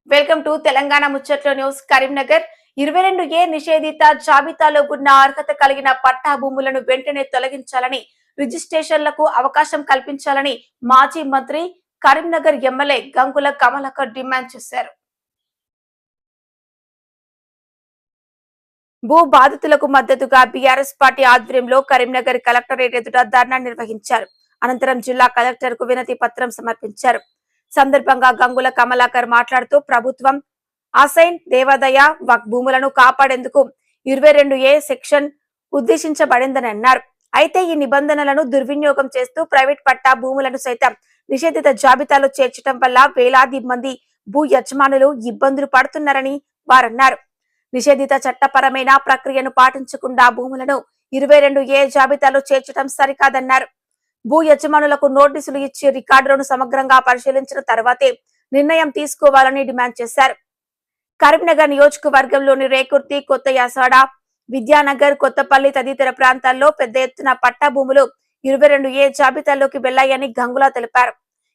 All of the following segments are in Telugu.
వెల్కమ్ టు తెలంగాణ ముచ్చట్లో న్యూస్. కరీంనగర్ 22A నిషేధిత జాబితాలో ఉన్న అర్హత కలిగిన పట్టా భూములను వెంటనే తొలగించాలని, రిజిస్ట్రేషన్లకు అవకాశం కల్పించాలని మాజీ మంత్రి కరీంనగర్ ఎమ్మెల్యే గంగుల కమలాకర్ డిమాండ్ చేశారు. భూ బాధితులకు మద్దతుగా బీఆర్ఎస్ పార్టీ ఆధ్వర్యంలో కరీంనగర్ కలెక్టరేట్ ఎదుట ధర్నా నిర్వహించారు. అనంతరం జిల్లా కలెక్టర్ కు వినతి పత్రం సమర్పించారు. సందర్భంగా గంగుల కమలాకర్ మాట్లాడుతూ ప్రభుత్వం అసైన్, దేవాదాయ, వక్ భూములను కాపాడేందుకు 22A సెక్షన్ ఉద్దేశించబడిందని అన్నారు. అయితే ఈ నిబంధనలను దుర్వినియోగం చేస్తూ ప్రైవేట్ పట్టా భూములను సైతం నిషేధిత జాబితాలో చేర్చడం వల్ల వేలాది మంది భూ యజమానులు ఇబ్బందులు పడుతున్నారని వారన్నారు. నిషేధిత చట్టపరమైన ప్రక్రియను పాటించకుండా భూములను 22A జాబితాలో చేర్చడం సరికాదన్నారు. భూ యజమానులకు నోటీసులు ఇచ్చి రికార్డులను సమగ్రంగా పరిశీలించిన తర్వాతే నిర్ణయం తీసుకోవాలని డిమాండ్ చేశారు. కరీంనగర్ నియోజకవర్గంలోని రేకుర్తి, కొత్త యాసాడ, విద్యానగర్, కొత్తపల్లి తదితర ప్రాంతాల్లో పెద్ద ఎత్తున పట్టా భూములు 22A జాబితాలోకి వెళ్లాయని గంగుల తెలిపారు.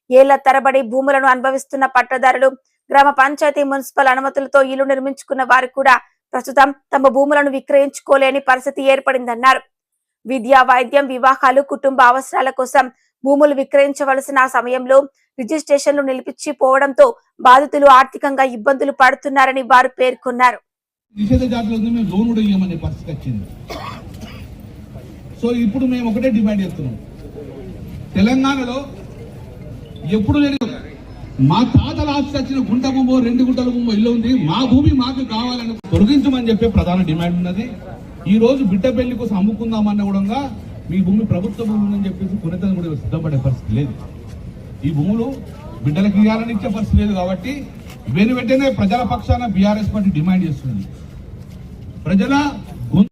ఏళ్ల తరబడి భూములను అనుభవిస్తున్న పట్టదారులు, గ్రామ పంచాయతీ, మున్సిపల్ అనుమతులతో ఇల్లు నిర్మించుకున్న వారు కూడా ప్రస్తుతం తమ భూములను విక్రయించుకోలేని పరిస్థితి ఏర్పడిందన్నారు. విద్య, వైద్యం, వివాహాలు, కుటుంబ అవసరాల కోసం భూములు విక్రయించవలసిన సమయంలో రిజిస్ట్రేషన్లు నిలిపించిపోవడంతో బాధితులు ఆర్థికంగా ఇబ్బందులు పడుతున్నారని వారు పేర్కొన్నారు. సో ఇప్పుడు మేము ఒకటే డిమాండ్ చేస్తున్నాం, తెలంగాణలో ఎప్పుడు మా తాతల ఆస్తి వచ్చిన గుంట భూమో 2 గుంటల భూమో ఇల్లు ఉంది, మా భూమి మాకు కావాలని తొలగించమని చెప్పే ప్రధాన డిమాండ్ ఉన్నది. ఈ రోజు బిడ్డ పెళ్లి కోసం అమ్ముకుందామన్న కూడా మీ భూమి ప్రభుత్వ భూమి ఉందని చెప్పేసి కొనేతను కూడా సిద్ధపడే పరిస్థితి లేదు. ఈ భూములు బిడ్డలకు ఇవ్వాలని ఇచ్చే పరిస్థితి లేదు. కాబట్టి వెంటనే ప్రజల పక్షాన బీఆర్ఎస్ పార్టీ డిమాండ్ చేస్తుంది. ప్రజల